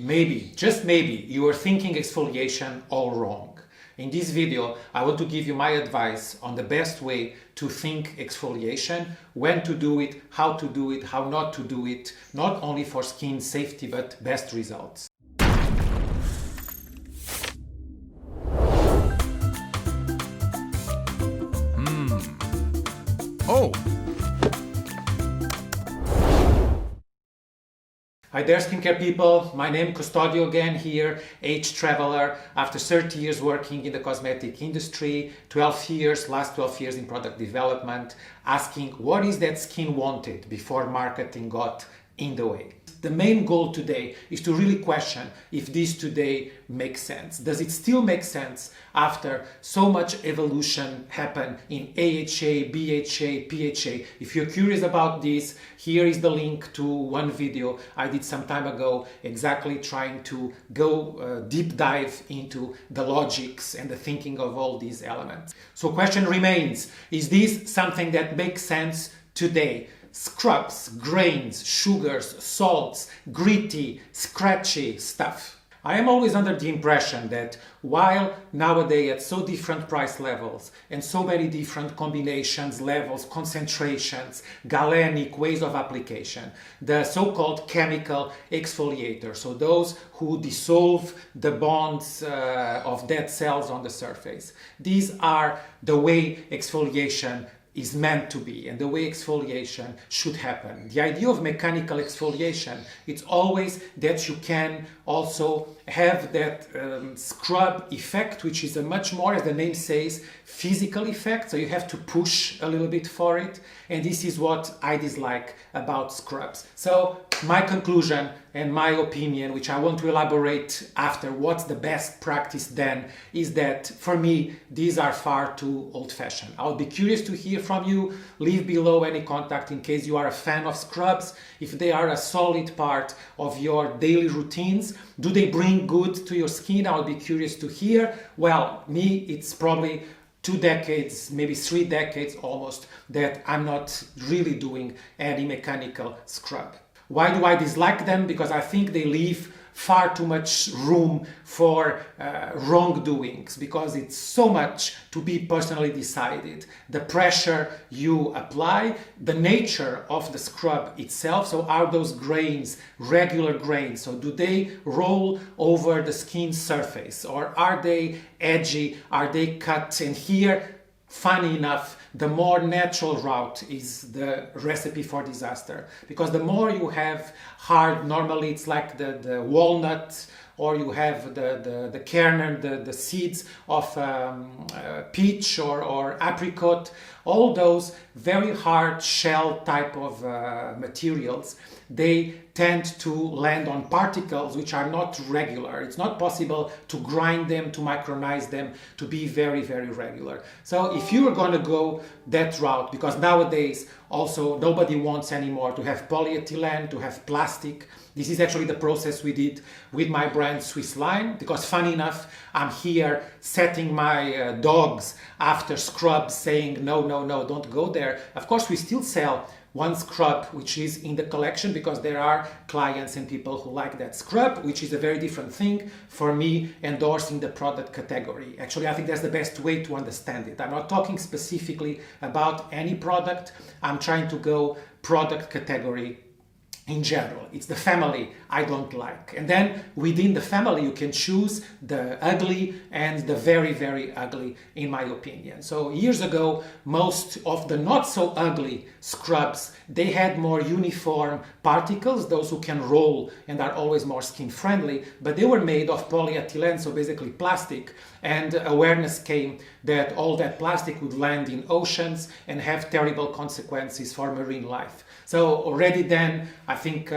Maybe, just maybe, you are thinking exfoliation all wrong. In this video, I want to give you my advice on the best way to think exfoliation, when to do it, how not to do it, not only for skin safety, but best results. Oh! Hi there, skincare people. My name is Custodio again here, age traveler. After 30 years working in the cosmetic industry, last 12 years in product development, asking what is that skin wanted before marketing got in the way. The main goal today is to really question if this today makes sense. Does it still make sense after so much evolution happened in AHA, BHA, PHA? If you're curious about this, here is the link to one video I did some time ago, exactly trying to go deep dive into the logics and the thinking of all these elements. So question remains, is this something that makes sense today? Scrubs, grains, sugars, salts, gritty, scratchy stuff. I am always under the impression that while nowadays at so different price levels and so many different combinations, levels, concentrations, galenic ways of application, the so-called chemical exfoliator, so those who dissolve the bonds of dead cells on the surface, these are the way exfoliation is meant to be and the way exfoliation should happen. The idea of mechanical exfoliation, it's always that you can also have that scrub effect, which is a much more, as the name says, physical effect. So you have to push a little bit for it. And this is what I dislike about scrubs. So my conclusion and my opinion, which I want to elaborate after what's the best practice then, is that for me, these are far too old-fashioned. I'll be curious to hear from you. Leave below any contact in case you are a fan of scrubs. If they are a solid part of your daily routines, do they bring good to your skin? I'll be curious to hear. Well, me, it's probably 2 decades, maybe 3 decades almost, that I'm not really doing any mechanical scrub. Why do I dislike them? Because I think they leave far too much room for wrongdoings, because it's so much to be personally decided. The pressure you apply, the nature of the scrub itself, so are those grains regular grains? So do they roll over the skin surface, or are they edgy? Are they cut? And here, funny enough, the more natural route is the recipe for disaster, because the more you have hard, normally it's like the walnut, or you have the kernel, the seeds of peach or apricot, all those very hard shell type of materials, they tend to land on particles which are not regular. It's not possible to grind them, to micronize them, to be very, very regular. So if you are going to go that route, because nowadays also nobody wants anymore to have polyethylene, to have plastic. This is actually the process we did with my brand Swiss Line, because funny enough, I'm here setting my dogs after scrubs, saying no, no, no, don't go there. Of course, we still sell one scrub which is in the collection, because there are clients and people who like that scrub, which is a very different thing for me endorsing the product category. Actually, I think that's the best way to understand it. I'm not talking specifically about any product. I'm trying to go product category in general. It's the family I don't like. And then within the family, you can choose the ugly and the very, very ugly, in my opinion. So years ago, most of the not so ugly scrubs, they had more uniform particles, those who can roll and are always more skin friendly, but they were made of polyethylene, so basically plastic. And awareness came that all that plastic would land in oceans and have terrible consequences for marine life. So already then, I think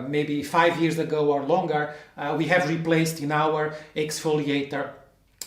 maybe 5 years ago or longer, we have replaced in our exfoliator,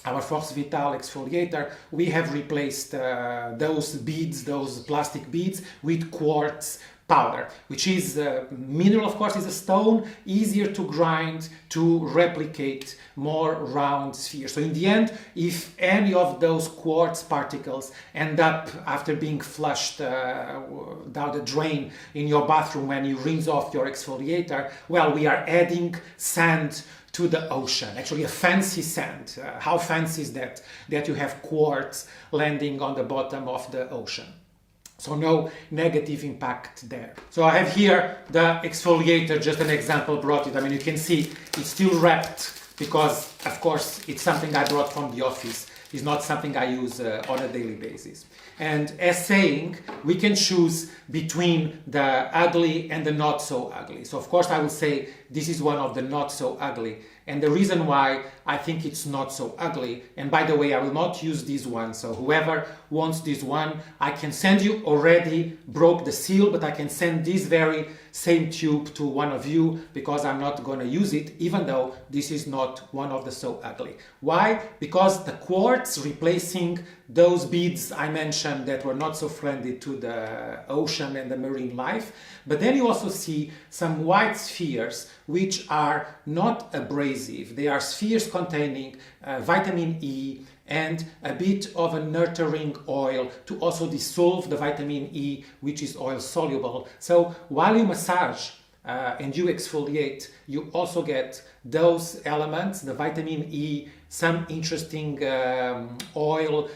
our Force Vital exfoliator, we have replaced those beads, those plastic beads, with quartz powder, which is mineral, of course, is a stone, easier to grind, to replicate more round spheres. So in the end, if any of those quartz particles end up after being flushed down the drain in your bathroom when you rinse off your exfoliator, well, we are adding sand to the ocean, actually a fancy sand. How fancy is that? That you have quartz landing on the bottom of the ocean. So no negative impact there. So I have here the exfoliator, just an example, brought it. I mean, you can see it's still wrapped because, of course, it's something I brought from the office. It's not something I use on a daily basis. And as saying, we can choose between the ugly and the not so ugly. So of course I will say this is one of the not so ugly. And the reason why I think it's not so ugly, and by the way, I will not use this one. So whoever wants this one, I can send you, already broke the seal, but I can send this very same tube to one of you because I'm not going to use it, even though this is not one of the so ugly. Why? Because the quartz replacing those beads I mentioned that were not so friendly to the ocean and the marine life. But then you also see some white spheres which are not abrasive. They are spheres containing vitamin E and a bit of a nurturing oil to also dissolve the vitamin E, which is oil soluble. So while you massage and you exfoliate, you also get those elements, the vitamin E, some interesting oil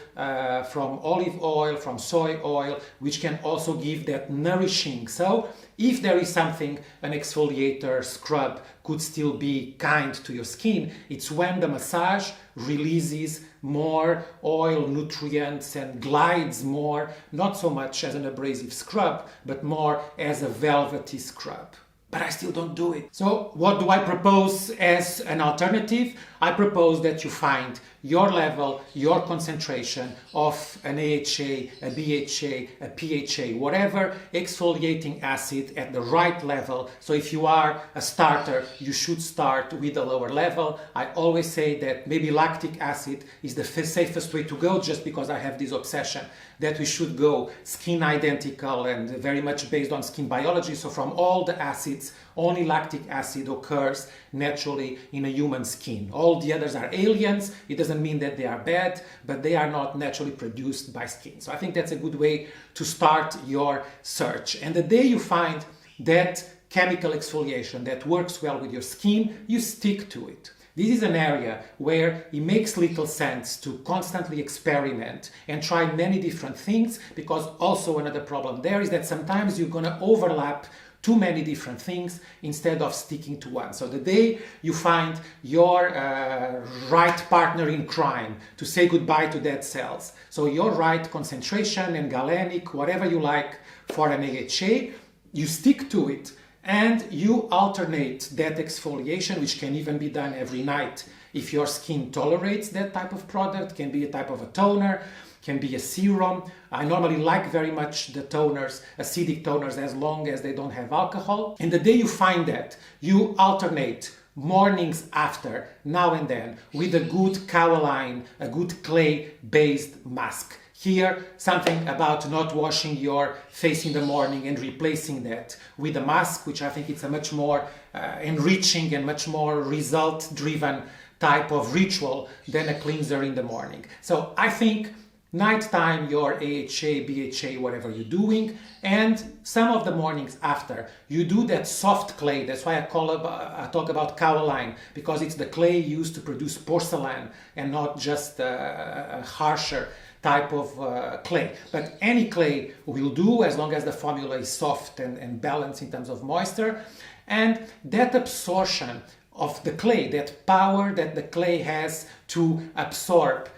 from olive oil, from soy oil, which can also give that nourishing. So if there is something an exfoliator scrub could still be kind to your skin, it's when the massage releases more oil, nutrients, and glides more, not so much as an abrasive scrub, but more as a velvety scrub. But I still don't do it. So what do I propose as an alternative? I propose that you find your level, your concentration of an AHA, a BHA, a PHA, whatever exfoliating acid at the right level. So if you are a starter, you should start with a lower level. I always say that maybe lactic acid is the safest way to go, just because I have this obsession that we should go skin identical and very much based on skin biology. So from all the acids, only lactic acid occurs naturally in a human skin. All the others are aliens. It doesn't mean that they are bad, but they are not naturally produced by skin. So I think that's a good way to start your search. And the day you find that chemical exfoliation that works well with your skin, you stick to it. This is an area where it makes little sense to constantly experiment and try many different things, because also another problem there is that sometimes you're going to overlap too many different things instead of sticking to one. So the day you find your right partner in crime to say goodbye to dead cells, so your right concentration and galenic, whatever you like for an AHA, you stick to it. And you alternate that exfoliation, which can even be done every night if your skin tolerates that type of product. Can be a type of a toner, can be a serum. I normally like very much the toners, acidic toners, as long as they don't have alcohol. And the day you find that, you alternate mornings after, now and then, with a good kaoline, a good clay-based mask. Here, something about not washing your face in the morning and replacing that with a mask, which I think it's a much more enriching and much more result-driven type of ritual than a cleanser in the morning. So I think nighttime, your AHA, BHA, whatever you're doing, and some of the mornings after, you do that soft clay. That's why I talk about kaoline, because it's the clay used to produce porcelain and not just a harsher type of clay. But any clay will do, as long as the formula is soft and balanced in terms of moisture. And that absorption of the clay, that power that the clay has to absorb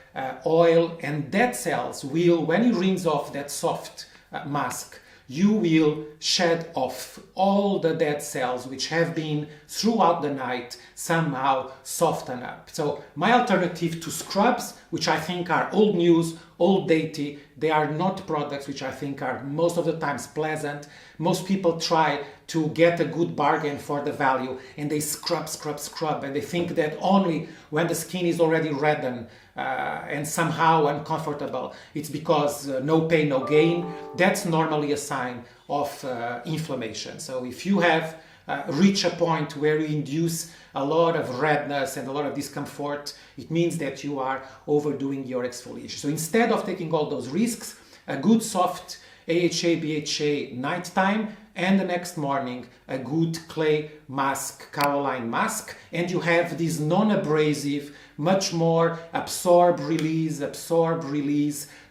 oil and dead cells, will, when you rinse off that soft mask, you will shed off all the dead cells which have been throughout the night somehow soften up. So my alternative to scrubs, which I think are old news, old dated, they are not products which I think are most of the times pleasant. Most people try to get a good bargain for the value, and they scrub, and they think that only when the skin is already reddened and somehow uncomfortable, it's because no pain, no gain. That's normally a sign of inflammation. So if you have reach a point where you induce a lot of redness and a lot of discomfort, it means that you are overdoing your exfoliation. So instead of taking all those risks, a good soft AHA, BHA nighttime, and the next morning a good clay mask, kaoline mask, and you have this non-abrasive, much more absorb, release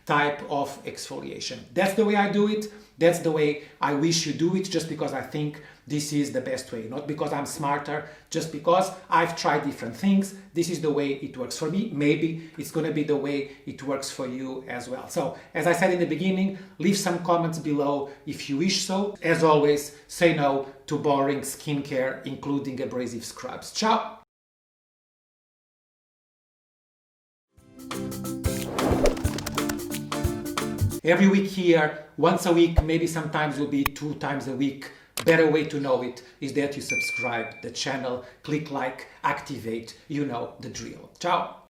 type of exfoliation. That's the way I do it. That's the way I wish you do it, just because I think this is the best way, not because I'm smarter, just because I've tried different things. This is the way it works for me. Maybe it's going to be the way it works for you as well. So, as I said in the beginning, leave some comments below if you wish so. As always, say no to boring skincare, including abrasive scrubs. Ciao! Every week here, once a week, maybe sometimes will be 2 times a week. Better way to know it is that you subscribe the channel, click like, activate, you know the drill. Ciao!